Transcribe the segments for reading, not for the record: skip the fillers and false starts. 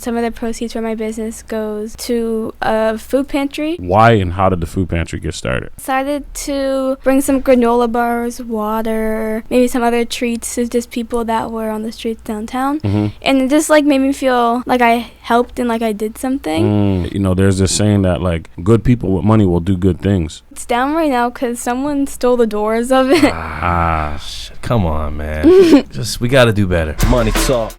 Some of the proceeds from my business goes to a food pantry. Why and how did the food pantry get started? Decided to bring some granola bars, water, maybe some other treats to just people that were on the streets downtown. And it just like made me feel like I helped and like I did something. You know, there's this saying that like good people with money will do good things. It's down right now because someone stole the doors of it. Shit. Come on, man. We got to do better. Money talk.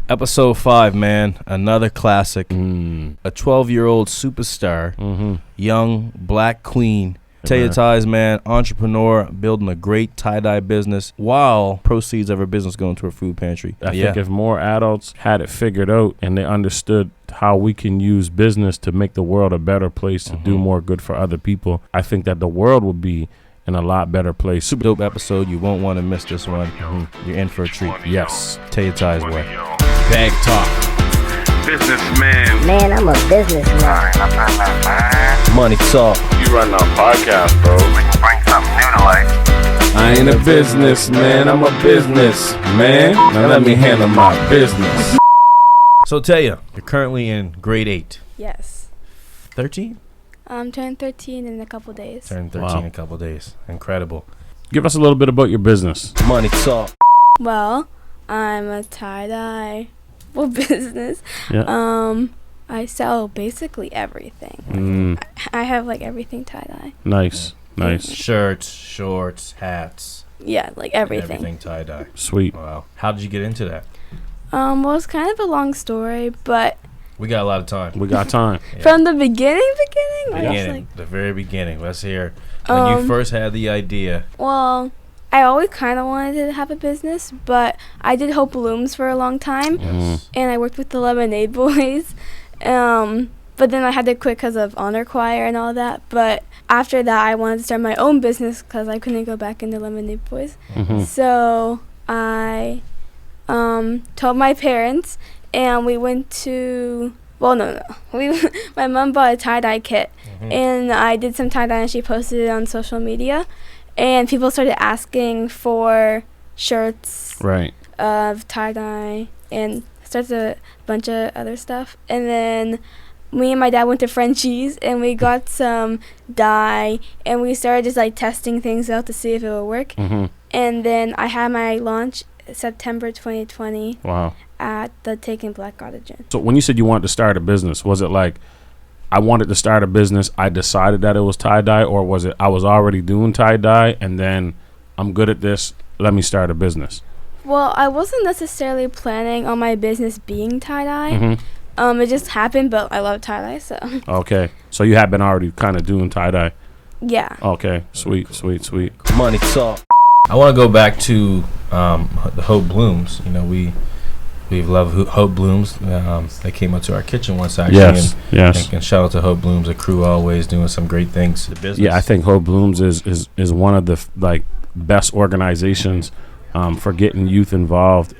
Episode 5, man. Another classic. A 12-year-old superstar, young black queen. Taya Ties, man, entrepreneur, building a great tie-dye business while proceeds of her business going to her food pantry. I think if more adults had it figured out and they understood how we can use business to make the world a better place, to do more good for other people, I think that the world would be in a lot better place. Super dope episode. You won't want to miss this one. You're in for a treat. Yes. Taya Ties way. Bag talk. Businessman. Man, I'm a businessman. Money talk. You run a podcast, bro. We can bring something new to life. I ain't a businessman, I'm a business man. Now let me handle my business. So Taya, you're currently in grade 8. Yes. 13? I'm turning 13 in a couple days. Turn 13 in a couple days. Incredible. Give us a little bit about your business. Money talk. Well, I'm a tie-dye business. Yeah. I sell basically everything. I have like everything tie-dye. Nice. Shirts, shorts, hats. Yeah, like everything. Everything tie-dye. Sweet. Wow. How did you get into that? Well, it's kind of a long story, but We got a lot of time. We got time. from the beginning, I was like, The very beginning. Let's hear when you first had the idea. well, I always kind of wanted to have a business, but I did Hope Blooms for a long time, and I worked with the Lemonade Boys. But then I had to quit because of honor choir and all that. But after that, I wanted to start my own business because I couldn't go back into Lemonade Boys. So I told my parents, and we went to, well, no. My mom bought a tie-dye kit, and I did some tie-dye, and she posted it on social media. And people started asking for shirts of tie-dye and started a bunch of other stuff. And then me and my dad went to Frenchie's, and we got some dye, and we started just like testing things out to see if it would work. And then I had my launch September 2020 at the Taken Black Cottage Inn. So when you said you wanted to start a business, was it like I wanted to start a business, I decided that it was tie-dye, or was it I was already doing tie-dye and then I'm good at this, let me start a business? Well, I wasn't necessarily planning on my business being tie-dye. It just happened, but I love tie-dye, so. Okay. So you have been already kind of doing tie-dye. Yeah. Okay. Sweet. Money talk. I want to go back to the Hope Blooms. You know, we love Hope Blooms. They came up to our kitchen once, actually. Yes. And shout out to Hope Blooms, a crew always doing some great things to the business. Yeah, I think Hope Blooms is one of the best organizations for getting youth involved,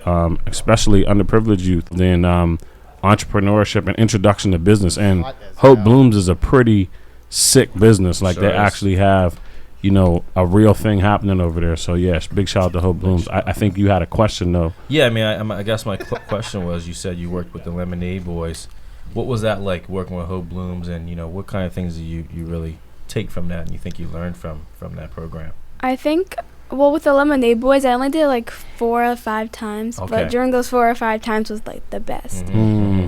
especially underprivileged youth, in entrepreneurship and introduction to business. And Hope Blooms is a pretty sick business. Like, they actually have, you know, a real thing happening over there. So yes, big shout out to Hope Blooms. I think you had a question though. Yeah, I mean, I guess my question was, you said you worked with the Lemonade Boys. What was that like, working with Hope Blooms, and you know, what kind of things do you really take from that and you think you learned from that program? I think, well, with the Lemonade Boys, I only did like 4 or 5 times, but during those 4 or 5 times was like the best.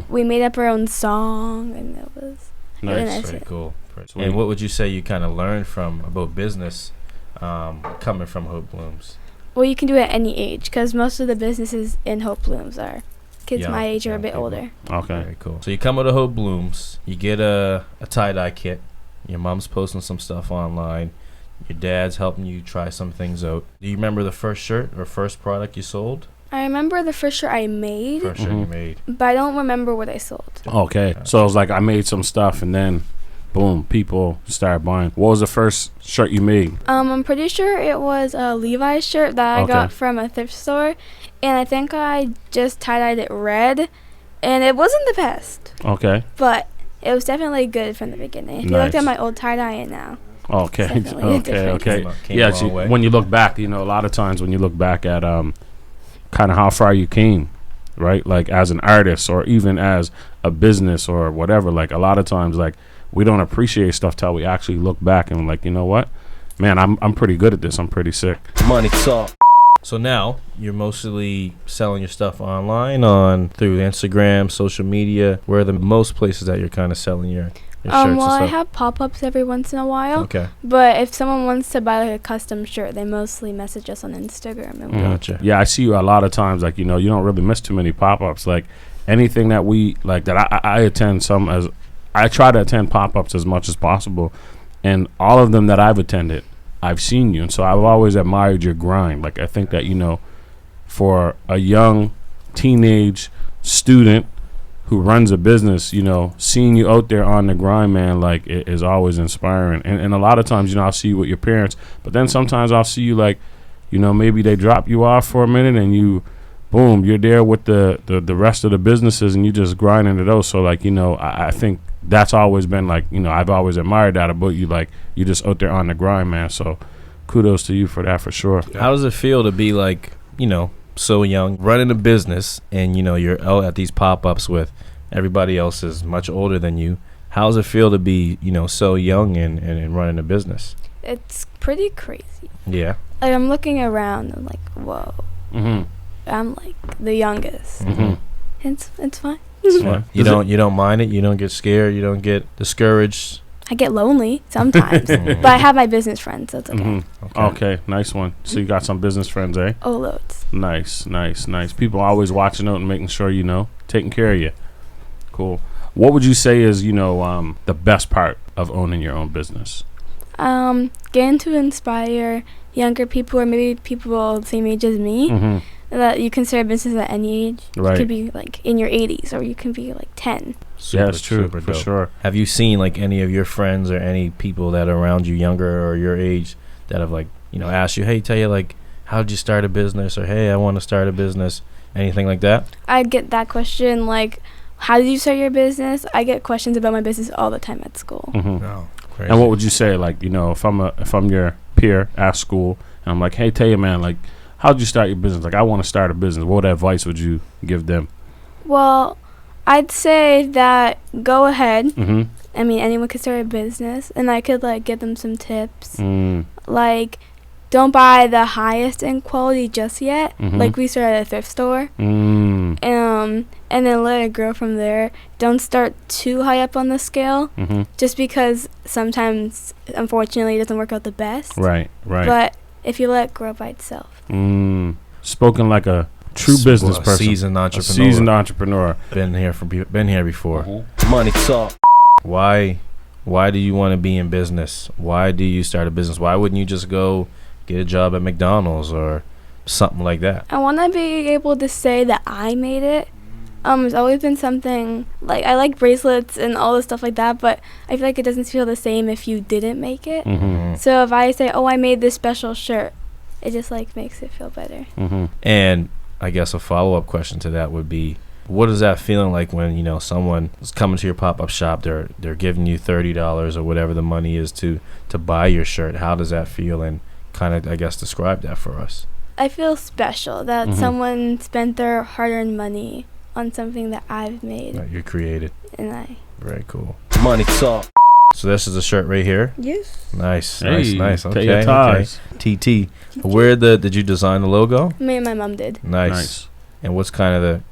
We made up our own song, and it was nice. Very cool. And what would you say you kind of learned about business coming from Hope Blooms? Well, you can do it at any age, because most of the businesses in Hope Blooms are kids my age or a bit older. Okay. Very cool. So you come to Hope Blooms, you get a tie-dye kit, your mom's posting some stuff online, your dad's helping you try some things out. Do you remember the first shirt or first product you sold? I remember the first shirt I made. First shirt you made. But I don't remember what I sold. Okay. So it was like I made some stuff and then boom, people started buying. What was the first shirt you made? I'm pretty sure it was a Levi's shirt that I got from a thrift store, and I think I just tie-dyed it red, and it wasn't the best. Okay. But it was definitely good from the beginning. If you looked at my old tie-dye it now. Okay. Came Yeah, when you look back, you know, a lot of times when you look back at kind of how far you came, right? Like as an artist or even as a business or whatever. Like a lot of times, like we don't appreciate stuff till we actually look back and like, you know what, man, I'm pretty good at this. I'm pretty sick. Money talk. So now you're mostly selling your stuff online through Instagram, social media. Where are the most places that you're kind of selling your shirts Well, and I stuff? have pop-ups every once in a while. Okay. But if someone wants to buy like a custom shirt, they mostly message us on Instagram. And Gotcha. Yeah, I see you a lot of times. Like, you know, you don't really miss too many pop-ups. Like anything that we like that I attend I try to attend pop-ups as much as possible, and all of them that I've attended, I've seen you, and so I've always admired your grind. Like I think that, you know, for a young teenage student who runs a business, you know, seeing you out there on the grind, man, like it is always inspiring. And a lot of times, you know, I'll see you with your parents, but then sometimes I'll see you like, you know, maybe they drop you off for a minute and you, boom, you're there with the rest of the businesses and you just grinding to those. So like, you know, I think that's always been like, you know, I've always admired that about you. Like you just out there on the grind, man. So kudos to you for that, for sure. How does it feel to be like, you know, so young, running a business, and you know you're out at these pop-ups with everybody else is much older than you? How does it feel to be, you know, so young and running a business? it's pretty crazy. Yeah. Like I'm looking around and like, whoa, Mm-hmm. I'm like the youngest. Mm-hmm. It's fine. It's fun. You don't mind it. You don't get scared. You don't get discouraged. I get lonely sometimes, but I have my business friends, so it's okay. Mm-hmm. Okay, nice one. So you got some business friends, eh? Oh, loads. Nice. People always watching out and making sure, you know, taking care of you. Cool. What would you say is, you know, the best part of owning your own business? Getting to inspire younger people or maybe people the same age as me Mm-hmm. that you can start a business at any age. Right. You could be like in your 80s or you can be like 10. Yeah, it's true, super for dope. sure. Have you seen like any of your friends or any people that are around you younger or your age that have like, you know, asked you, hey, Taya, like, how'd you start a business? Or, hey, I want to start a business. Anything like that? I get that question like, how did you start your business? I get questions about my business all the time at school. Mm-hmm. No. Crazy. And what would you say, like, you know, if I'm your peer at school and I'm like, hey, Taya, man, like, how'd you start your business? Like, I want to start a business. What advice would you give them? Well, I'd say that go ahead. Mm-hmm. I mean, anyone could start a business, and I could like give them some tips. Like, don't buy the highest in quality just yet. Mhm. Like we started at a thrift store. And then let it grow from there. Don't start too high up on the scale, Mm-hmm. just because sometimes, unfortunately, it doesn't work out the best. Right. But if you let it grow by itself. Spoken like a true business person. Seasoned A entrepreneur. seasoned entrepreneur. Been here before. Mhm. Money talk. Why do you want to be in business? Why do you start a business? Why wouldn't you just go get a job at McDonald's or something like that? I want to be able to say that I made it. It's always been something, like, I like bracelets and all this stuff like that, but I feel like it doesn't feel the same if you didn't make it. Mm-hmm. So if I say, oh, I made this special shirt, it just, like, makes it feel better. Mm-hmm. And I guess a follow-up question to that would be, what is that feeling like when, you know, someone is coming to your pop-up shop, they're giving you $30 or whatever the money is to buy your shirt? How does that feel? And kind of, I guess, describe that for us. I feel special that Mhm. someone spent their hard-earned money on something that I've made. That you created. And I... Very cool. Money talk. So this is the shirt right here. Yes. Nice. Hey, Okay. Taya Ties. TT. Did you design the logo? Me and my mom did. Nice. And what's kind of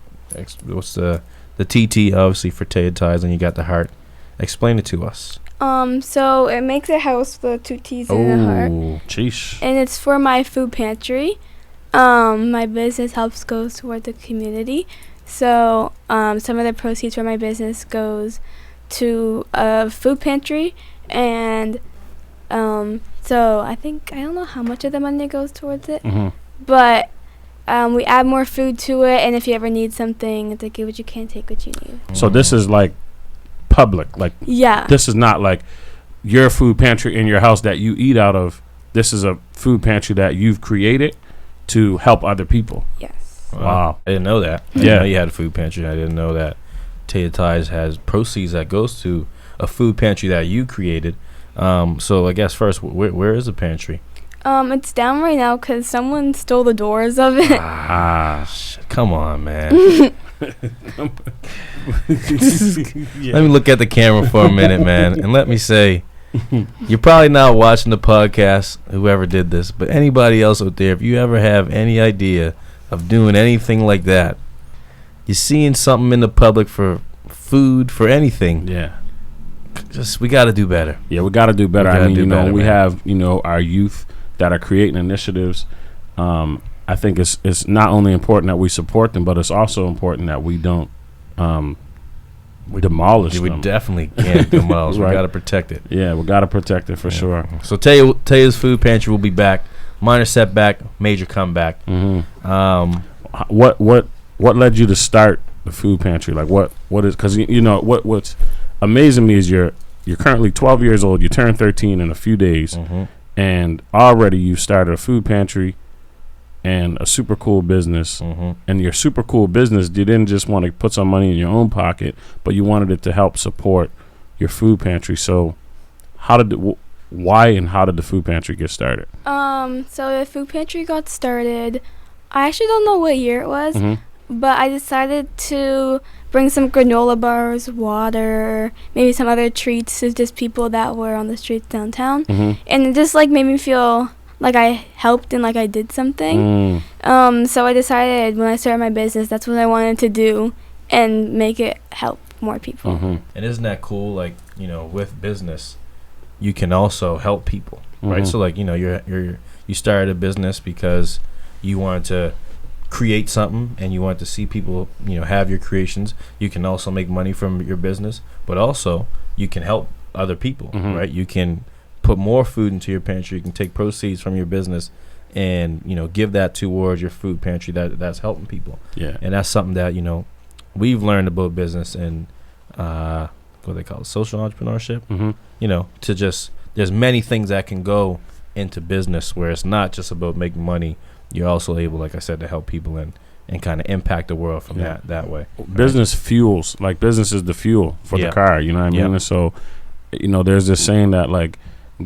what's the TT obviously for Taya Ties, and you got the heart. Explain it to us. So it makes a house with 2 T's and a heart. Oh, Sheesh. And it's for my food pantry. My business helps go toward the community. So some of the proceeds from my business goes to a food pantry. And so I don't know how much of the money goes towards it. Mm-hmm. But we add more food to it. And if you ever need something, it's like, give what you can, take what you need. So this is like public. Like, Yeah. this is not like your food pantry in your house that you eat out of. This is a food pantry that you've created to help other people. Yes. Wow. I didn't know that. I Yeah. didn't know you had a food pantry. I didn't know that Taya Ties has proceeds that goes to a food pantry that you created. So I guess first, where is the pantry? It's down right now because someone stole the doors of it. Shit. Come on, man. Let me look at the camera for a minute, man, and let me say, you're probably not watching the podcast, whoever did this, but anybody else out there, if you ever have any idea of doing anything like that, you're seeing something in the public for food, for anything. Yeah. We got to do better. Yeah, we got to do better. I mean, we man. have, our youth that are creating initiatives. I think it's not only important that we support them, but it's also important that we don't we demolish them. We definitely can't demolish. Right. We got to protect it. Yeah, we got to protect it for sure. So Taya's Food Pantry will be back. Minor setback, major comeback. Mm-hmm. What led you to start the food pantry? Like what is, because what's amazing me is you're currently 12 years old. You turn 13 in a few days, and already you started a food pantry and a super cool business. And your super cool business, you didn't just want to put some money in your own pocket, but you wanted it to help support your food pantry. So why and how did the food pantry get started? So the food pantry got started, I actually don't know what year it was, but I decided to bring some granola bars, water, maybe some other treats to just people that were on the streets downtown. And it just made me feel like I helped and like I did something. So I decided when I started my business, that's what I wanted to do and make it help more people. And isn't that cool? With business, you can also help people, right? So you started a business because you wanted to create something and you want to see people have your creations. You can also make money from your business, but also you can help other people, right? You can put more food into your pantry. You can take proceeds from your business and give that towards your food pantry that's helping people. Yeah. And that's something that we've learned about business and what they call it, social entrepreneurship. To just, there's many things that can go into business where it's not just about making money. You're also able, like I said, to help people and kind of impact the world from that way. Business fuels, business is the fuel for the car, you know what I mean? And so, there's this saying that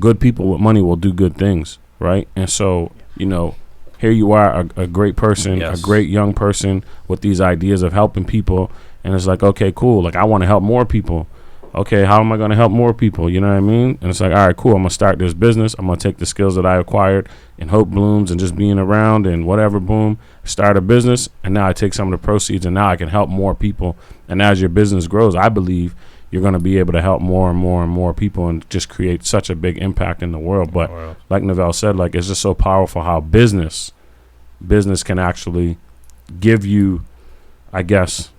good people with money will do good things, right? And so, here you are, a great person, a great young person with these ideas of helping people. And it's okay, cool. I want to help more people. Okay, how am I going to help more people? You know what I mean? And it's all right, cool. I'm going to start this business. I'm going to take the skills that I acquired in Hope Blooms and just being around and whatever, boom, start a business. And now I take some of the proceeds and now I can help more people. And as your business grows, I believe you're going to be able to help more and more and more people and just create such a big impact in the world. But like Nevell said, it's just so powerful how business can actually give you, I guess,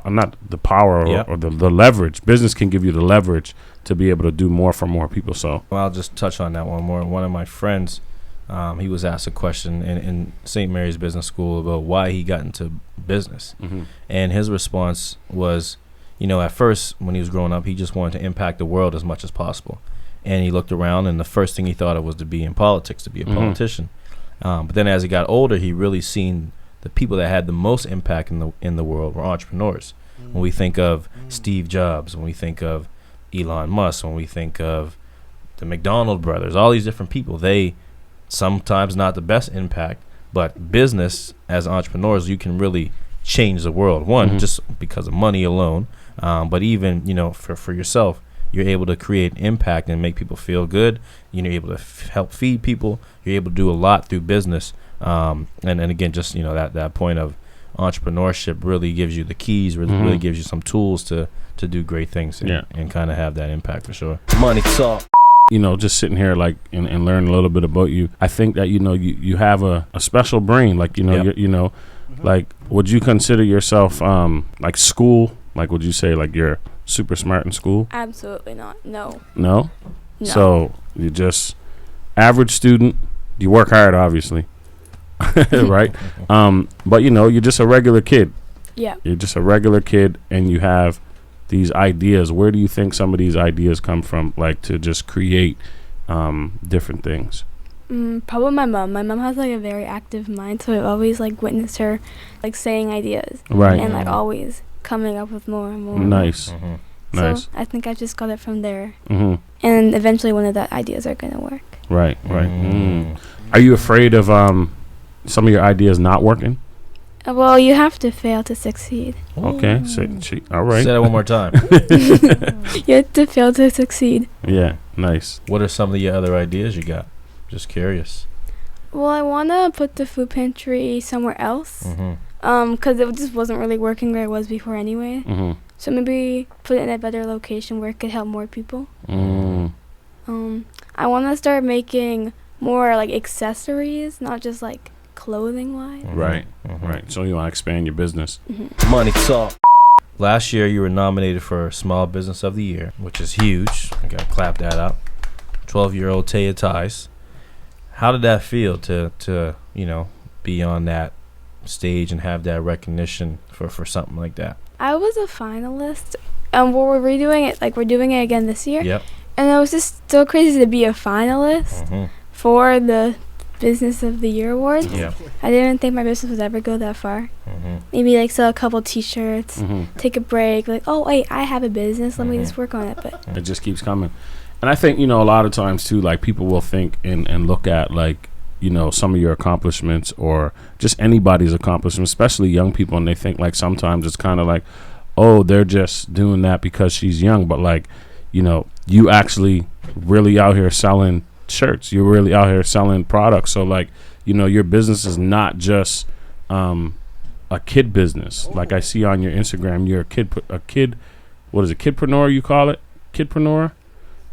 not the power or the leverage. Business can give you the leverage to be able to do more for more people. So I'll just touch on that one more. One of my friends, he was asked a question in St. Mary's Business School about why he got into business. And his response was, at first when he was growing up, he just wanted to impact the world as much as possible. And he looked around and the first thing he thought of was to be in politics, to be a politician. But then as he got older, he really seen the people that had the most impact in the world were entrepreneurs. When we think of Steve Jobs, when we think of Elon Musk, when we think of the McDonald brothers, all these different people, they sometimes not the best impact, but business as entrepreneurs, you can really change the world. One, just because of money alone, but even for yourself, you're able to create impact and make people feel good. You're able to help feed people. You're able to do a lot through business. And again, just that point of entrepreneurship really gives you the keys, really gives you some tools to do great things and kind of have that impact for sure. Money talk. Just sitting here and learn a little bit about you. I think that you have a special brain. Would you consider yourself school? Would you say you're super smart in school? Absolutely not. No. No? So you're just average student. You work hard, obviously. Right? But you're just a regular kid. Yeah. You're just a regular kid and you have these ideas. Where do you think some of these ideas come from, to just create different things? Probably my mom. My mom has a very active mind, so I've always witnessed her saying ideas. Right. And always coming up with more and more. Nice. Nice. So I think I just got it from there. And eventually one of the ideas are going to work. Right. Are you afraid of some of your ideas not working? Well, you have to fail to succeed. Okay, all right. Say that one more time. You have to fail to succeed. Yeah, nice. What are some of the other ideas you got? Just curious. Well, I want to put the food pantry somewhere else. Because it just wasn't really working where it was before anyway. So maybe put it in a better location where it could help more people. I want to start making more like accessories, not just like clothing wise. Right. So you want to expand your business. Money talk. Last year you were nominated for Small Business of the Year, which is huge. I gotta clap that up. 12-year-old Taya Ties. How did that feel to be on that stage and have that recognition for something like that? I was a finalist. We're redoing it. Like, we're doing it again this year. Yep. And it was just so crazy to be a finalist for the Business of the Year award. Yeah. I didn't think my business would ever go that far. Maybe like sell a couple T-shirts, take a break. Like, oh wait, I have a business. Let me just work on it. But it just keeps coming. And I think, a lot of times too, like people will think and look at like, some of your accomplishments or just anybody's accomplishments, especially young people. And they think like sometimes it's kind of like, oh, they're just doing that because she's young. But like, you actually really out here selling shirts. You're really out here selling products. So like, your business is not just a kid business. Like I see on your Instagram, you're a kid, what is it? Kidpreneur, you call it? Kidpreneur?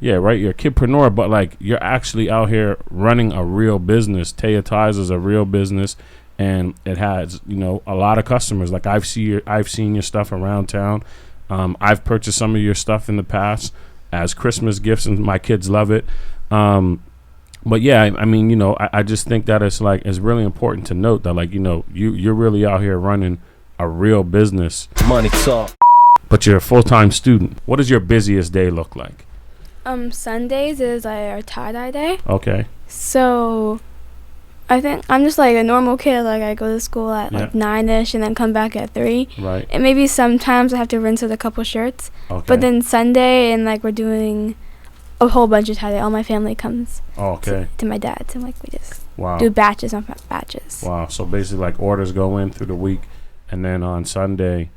Yeah, right. You're a kidpreneur, but like you're actually out here running a real business. Taya Ties is a real business, and it has a lot of customers. Like I've seen your stuff around town. I've purchased some of your stuff in the past as Christmas gifts, and my kids love it. But yeah, I mean, I just think that it's really important to note that like you're really out here running a real business. Money talk. But you're a full-time student. What does your busiest day look like? Sundays is our tie-dye day. Okay. So I think I'm just like a normal kid. Like I go to school at like 9ish and then come back at 3. Right. And maybe sometimes I have to rinse with a couple shirts. Okay. But then Sunday and like we're doing a whole bunch of tie-dye. All my family comes. Okay. To my dad's and like we just wow. do batches on batches. Wow. So basically like orders go in through the week and then on Sunday,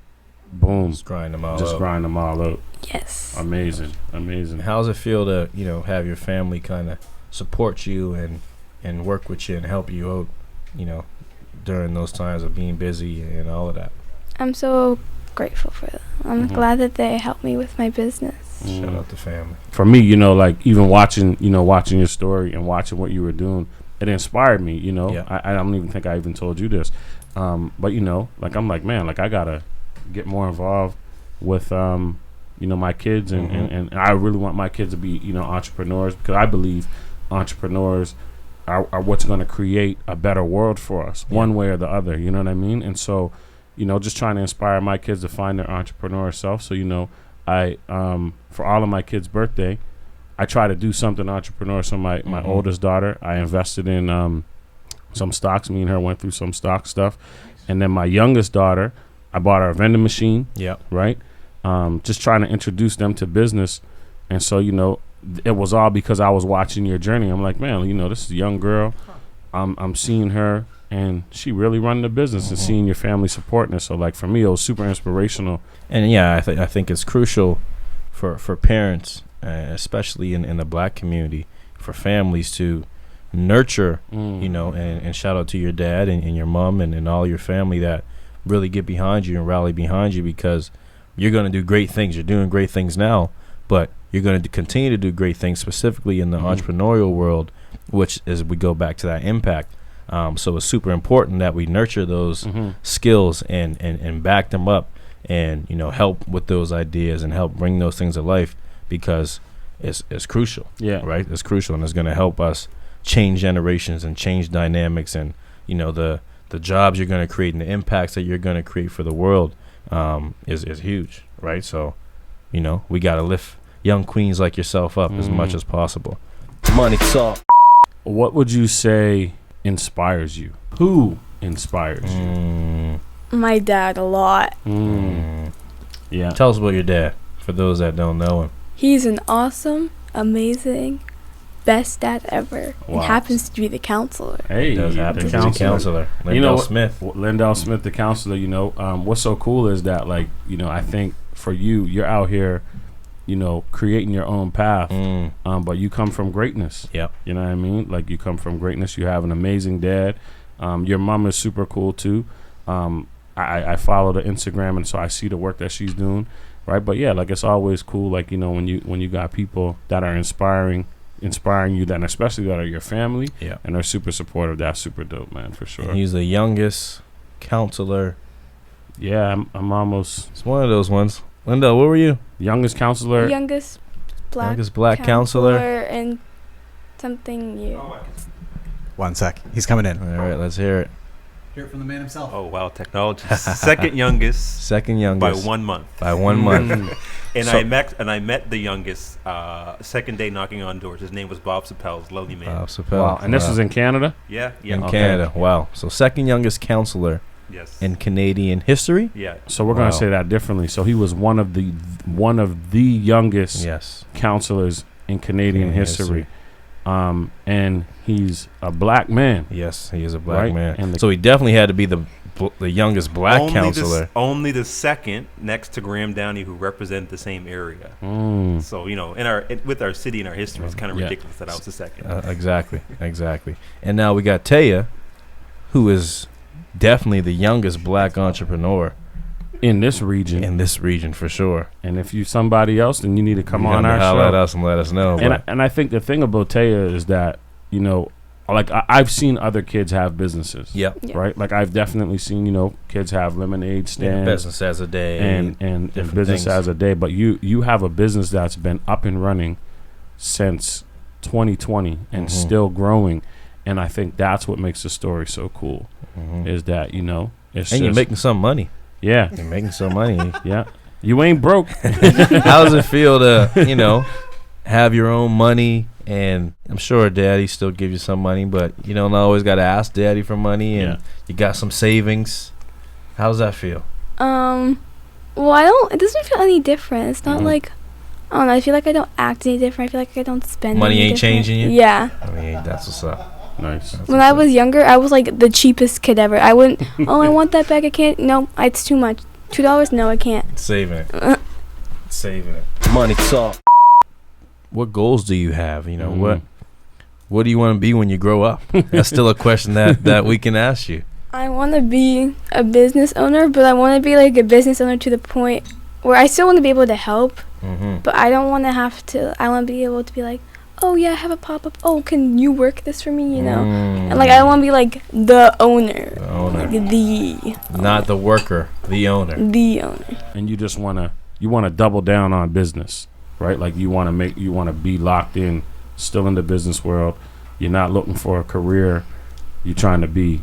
boom. Just grind them all out. Yes. Amazing. How does it feel to, have your family kind of support you and work with you and help you out, during those times of being busy and all of that? I'm so grateful for them. I'm glad that they helped me with my business. Shout out to family. For me, like even watching your story and watching what you were doing, it inspired me, Yeah. I don't even think I even told you this. But like I'm like, man, like I gotta get more involved with my kids and I really want my kids to be entrepreneurs, because I believe entrepreneurs are what's going to create a better world for us, one way or the other, you know what I mean? And so just trying to inspire my kids to find their entrepreneur self. So I for all of my kids' birthday, I try to do something entrepreneur. So my oldest daughter, I invested in some stocks. Me and her went through some stock stuff. And then my youngest daughter, I bought her a vending machine. Yeah. Right. Just trying to introduce them to business. And so, it was all because I was watching your journey. I'm like, man, this is a young girl. I'm seeing her and she really running the business and seeing your family supporting her. So like for me, it was super inspirational. And yeah, I think it's crucial for parents, especially in the Black community, for families to nurture, and shout out to your dad and your mom and all your family that really get behind you and rally behind you, because you're going to do great things. You're doing great things now, but you're going to continue to do great things, specifically in the entrepreneurial world, which is, we go back to that impact. So it's super important that we nurture those skills and back them up and, help with those ideas and help bring those things to life, because it's crucial. Yeah. Right. It's crucial, and it's going to help us change generations and change dynamics, and, the jobs you're going to create and the impacts that you're going to create for the world is huge, right? So, we got to lift young queens like yourself up as much as possible. Money talk. What would you say inspires you? Who inspires you? My dad a lot. Yeah. Tell us about your dad, for those that don't know him. He's an awesome, amazing, best dad ever. Wow. And happens to be the counselor. Hey, He does happen the to be counselor. Lindell Smith. Lindell Smith, the counselor. What's so cool is that, like, I think for you're out here, creating your own path. But you come from greatness. Yeah. You know what I mean? Like, you come from greatness. You have an amazing dad. Your mom is super cool too. I follow the Instagram, and so I see the work that she's doing. Right. But yeah, like, it's always cool. Like, when you got people that are inspiring you, that especially that are your family. Yeah. And are super supportive. That's super dope, man, for sure. And he's the youngest counselor. Yeah, I'm almost. It's one of those ones. Lindell, what were you? Youngest counselor. Youngest black counselor. And something new. One sec. He's coming in. All right, let's hear it. Hear it from the man himself. Oh, wow, technology. Second youngest. Second youngest. By 1 month. By 1 month. And I met the youngest second day knocking on doors. His name was Bob Sapels, lovely man. Bob Sapel. Wow. And this is in Canada? Yeah. In Okay. Canada. Wow. So second youngest counselor Yes. in Canadian history. Yeah. So we're gonna say that differently. So he was one of the youngest Yes. counselors in Canadian history. And he's a black man. Yes, he is a black Right? man. And So he definitely had to be the youngest black counselor. Only the second next to Graham Downey, who represent the same area. So with our city and our history, it's kind of ridiculous that I was the second. Exactly. And now we got Taya, who is definitely the youngest black entrepreneur in this region. in this region for sure. And if you somebody else, then you need to come You on gotta our holler at show. us and let us know. And I think the thing about Taya is that, like, I've seen other kids have businesses. Yep. Yeah. Right? Like, I've definitely seen, kids have lemonade stands. Business as a day. and different business things. as a day. But you have a business that's been up and running since 2020 and still growing. And I think that's what makes the story so cool, is that, it's And you're making some money. Yeah. You're making some money. Yeah. You ain't broke. How does it feel to, have your own money? And I'm sure daddy still gives you some money, but you don't always got to ask daddy for money, and you got some savings. How does that feel? Well, it doesn't feel any different. It's not like, I don't know, I feel like I don't act any different. I feel like I don't spend Money any ain't different. changing you? Yeah. I mean, that's what's up. Nice. When I was younger, I was like the cheapest kid ever. I wouldn't, I want that bag. I can't. No, it's too much. $2? No, I can't. Saving it. Saving it. Money talk. What goals do you have? What do you want to be when you grow up? That's still a question that we can ask you. I want to be a business owner, but I want to be like a business owner to the point where I still want to be able to help, but I don't want to have to. I want to be able to be like, oh yeah, I have a pop-up. Oh, can you work this for me? And like I want to be like the owner. The owner. Like Not the worker, the owner. The owner. And you just want to double down on business, right? Like you want to be locked in, still in the business world. You're not looking for a career. You're trying to be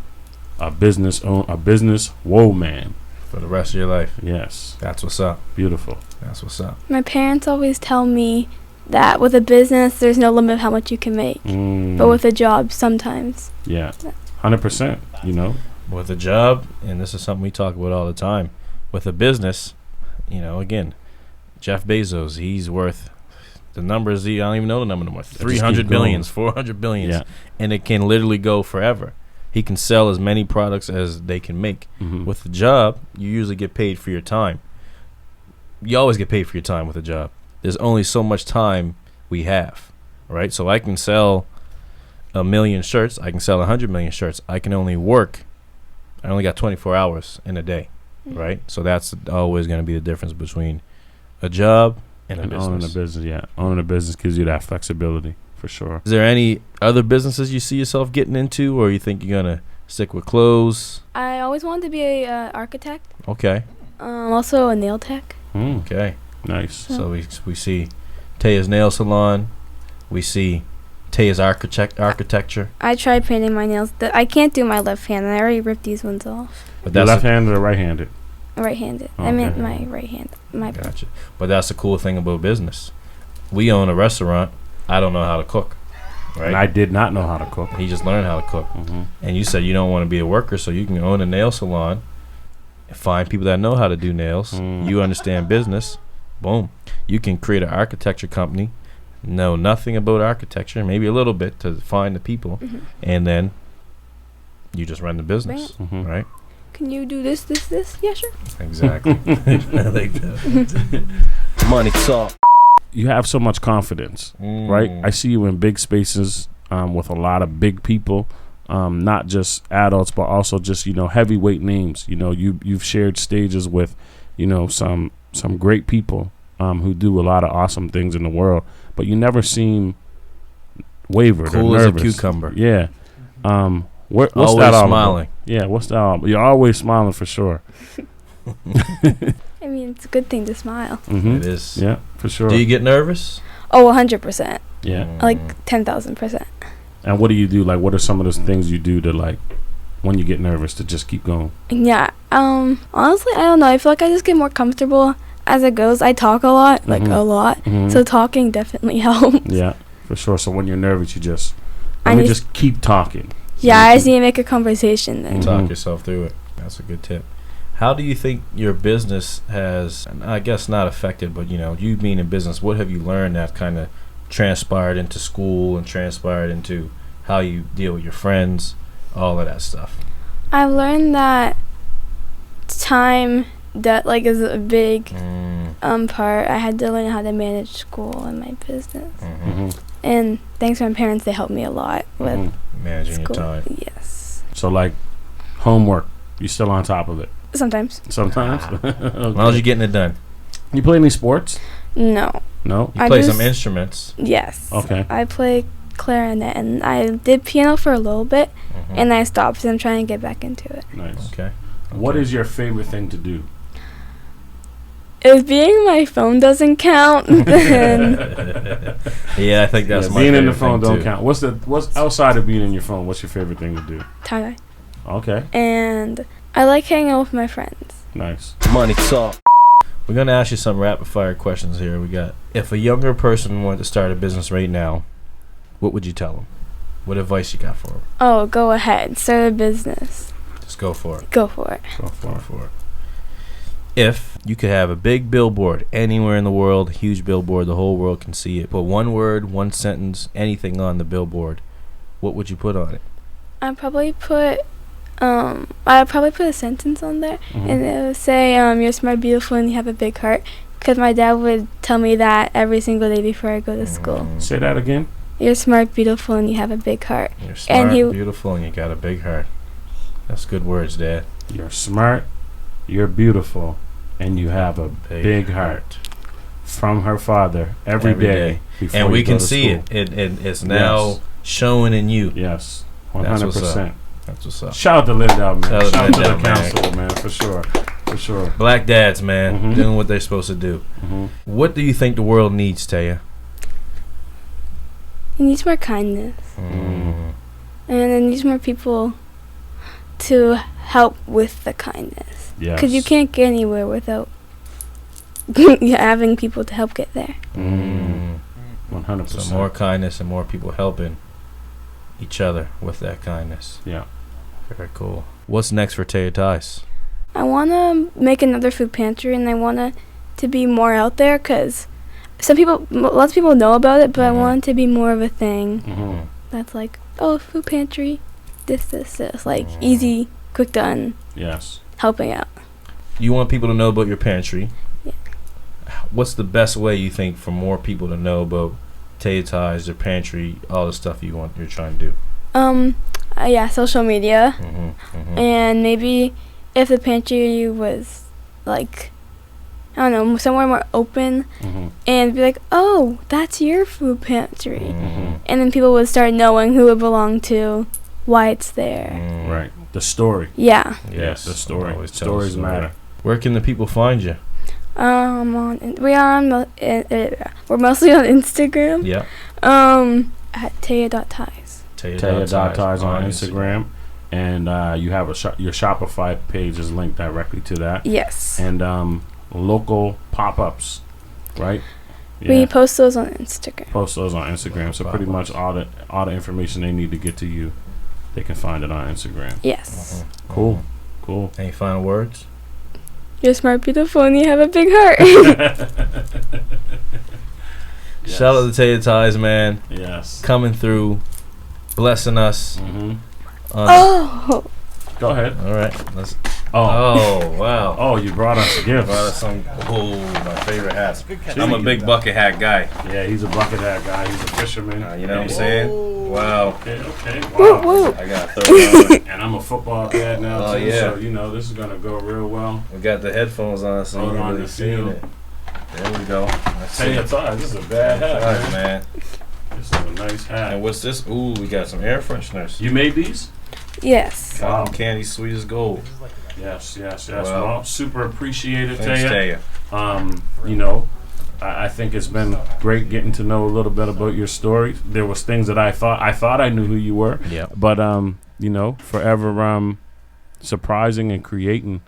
a business whoa man For the rest of your life. Yes. That's what's up. Beautiful. That's what's up. My parents always tell me that with a business, there's no limit of how much you can make. But with a job, sometimes. Yeah. 100%, With a job, and this is something we talk about all the time, with a business, again, Jeff Bezos, he's worth the numbers, I don't even know the number anymore. 300 billions, 400 billions. Yeah. And it can literally go forever. He can sell as many products as they can make. With a job, you usually get paid for your time. You always get paid for your time with a job. There's only so much time we have, right? So I can sell 1 million shirts. I can sell 100 million shirts. I can only work. I only got 24 hours in a day, right? So that's always going to be the difference between a job and a business. Owning a business, yeah. Owning a business gives you that flexibility, for sure. Is there any other businesses you see yourself getting into, or you think you're going to stick with clothes? I always wanted to be a architect. Okay. Also a nail tech. Okay. Nice. So we see Taya's nail salon. We see Taya's architecture. I tried painting my nails. I can't do my left hand, and I already ripped these ones off. But You're that's left-handed or right-handed? Right-handed. Okay. I meant my right hand. Gotcha. But that's the cool thing about business. We own a restaurant. I don't know how to cook. Right? And I did not know how to cook. He just learned how to cook. And you said you don't want to be a worker, so you can own a nail salon, find people that know how to do nails. You understand business. Boom. You can create an architecture company, know nothing about architecture, maybe a little bit to find the people, and then you just run the business, right? Can you do this? Yeah, sure. Exactly. I like that. Money talk. You have so much confidence, right? I see you in big spaces with a lot of big people, not just adults, but also just, heavyweight names. You've shared stages with, some great people who do a lot of awesome things in the world, but you never seem wavered cool or nervous. As a cucumber. Yeah. What's always that all smiling. About? Yeah, what's that all about? You're always smiling for sure. I mean, it's a good thing to smile. It is. Yeah, for sure. Do you get nervous? Oh, 100%. Yeah. Like 10,000%. And what do you do? Like, what are some of those things you do to, like, when you get nervous, to just keep going? Yeah. Honestly, I don't know. I feel like I just get more comfortable as it goes. I talk a lot, like a lot. So talking definitely helps. Yeah, for sure. So when you're nervous, you just just keep talking. Yeah, I just need to make a conversation then. Talk yourself through it. That's a good tip. How do you think your business has, and I guess not affected, but you being in business, what have you learned that kind of transpired into school and transpired into how you deal with your friends, all of that stuff? I've learned that time that is a big part. I had to learn how to manage school and my business. And thanks to my parents, they helped me a lot with managing school. your time. Yes. So, like, homework, you still on top of it? Sometimes. Okay. As long as you're getting it done. You play any sports? No. No? You play some instruments? Yes. Okay. I play clarinet, and I did piano for a little bit, and I stopped, and I'm trying to get back into it. Nice. Okay. What is your favorite thing to do? If being my phone doesn't count, then yeah, I think that's my being in the favorite phone thing don't too. count. What's outside of being in your phone? What's your favorite thing to do? tie-dye. Okay. And I like hanging out with my friends. Nice. Money talk. We're gonna ask you some rapid fire questions here. We got, if a younger person wanted to start a business right now, what would you tell them? What advice you got for them? Oh, go ahead, start a business. Just go for it. Go for it. Go for it. If you could have a big billboard anywhere in the world, a huge billboard, the whole world can see it, put one word, one sentence, anything on the billboard, what would you put on it? I'd probably put a sentence on there, and it would say, "You're smart, beautiful, and you have a big heart." Because my dad would tell me that every single day before I go to school. Say that again. You're smart, beautiful, and you have a big heart. You're smart, beautiful, and you got a big heart. That's good words, Dad. You're smart, you're beautiful, and you have a big heart. From her father every day. And we can see it. It's now showing in you. Yes, 100%. That's what's up. Shout out to Lindell, man. Shout out to the council, man, for sure. Black dads, man, doing what they're supposed to do. What do you think the world needs, Taya? It needs more kindness. And it needs more people to help with the kindness. Because you can't get anywhere without having people to help get there. 100%. So more kindness and more people helping each other with that kindness. Yeah. Very cool. What's next for Taya Ties? I want to make another food pantry, and I want it to be more out there, because lots of people know about it, but I want it to be more of a thing. That's like, oh, food pantry, this, like easy, quick done. Yes. Helping out. You want people to know about your pantry. Yeah. What's the best way you think for more people to know about Taya Ties, their pantry, all the stuff you're trying to do? Yeah, social media. And maybe if the pantry was like, I don't know, somewhere more open, and be like, oh, that's your food pantry. And then people would start knowing who it belonged to, why it's there. Right. The story. Yeah. Yes, the story. Stories matter. Where can the people find you? We're mostly on Instagram. Yeah. At Taya.Ties. Taya.Ties on Instagram. And you have your Shopify page is linked directly to that. Yes. And local pop-ups, right? Yeah. We post those on Instagram. So pretty much all the information they need to get to you, they can find it on Instagram. Yes. Cool. Any final words? You're smart, beautiful, and you have a big heart. Shout out to Taya Ties, man. Yes. Coming through, blessing us. Oh. Go ahead. All right. Let's. Oh. Oh, wow. Oh, you brought us gifts. Brought us some. Oh, my favorite hats. I'm a big bucket hat guy. Yeah, he's a bucket hat guy. He's a fisherman. You know what I'm saying? Wow. Okay. Woo, Wow. woo. I got to throw it on. And I'm a football dad now, Oh, too. yeah. So, you know, this is going to go real well. We got the headphones on, so Hold you on really to seeing feel. it. There we go. Taya Ties. This is a bad hat, Ties, man. man. This is a nice hat. And what's this? Ooh, we got some air fresheners. You made these? Yes. Wow. Cotton candy, sweet as gold. Yes. Wow. Well, super appreciative, Thanks, Taya. Taya. You know, I think it's been great getting to know a little bit about your story. There was things that I thought I knew who you were. Yeah. But you know, forever surprising and creating.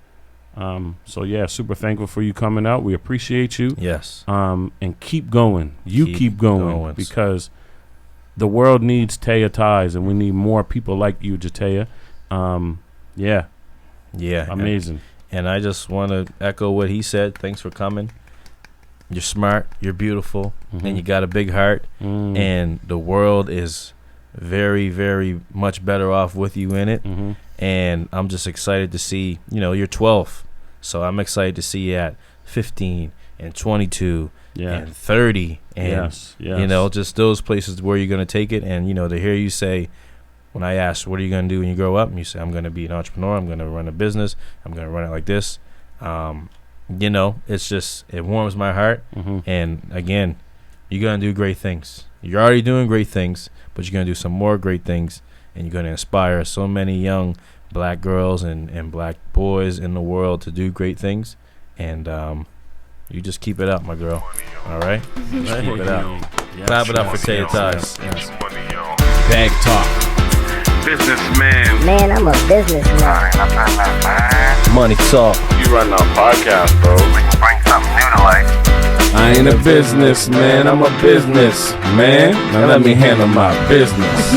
So yeah, super thankful for you coming out. We appreciate you. Yes. And keep going. Keep going because the world needs Taya Ties, and we need more people like you, Jahtaya. Yeah. Yeah. Amazing. And I just want to echo what he said. Thanks for coming. You're smart. You're beautiful. And you got a big heart. And the world is very, very much better off with you in it. And I'm just excited to see, you know, you're 12. So I'm excited to see you at 15 and 22 and 30. And, you know, just those places where you're going to take it. And, you know, to hear you say, when I asked, what are you going to do when you grow up? And you say, I'm going to be an entrepreneur. I'm going to run a business. I'm going to run it like this. You know, it's just, it warms my heart. And again, you're going to do great things. You're already doing great things, but you're going to do some more great things. And you're going to inspire so many young black girls and black boys in the world to do great things. And you just keep it up, my girl. All right? Just keep it up. Clap it up for Taya Ties. Bag talk. Businessman. Man, I'm a businessman. Money talk. You run a podcast, bro. We can bring something new to life. I ain't a businessman, I'm a business man. Now let me handle my business.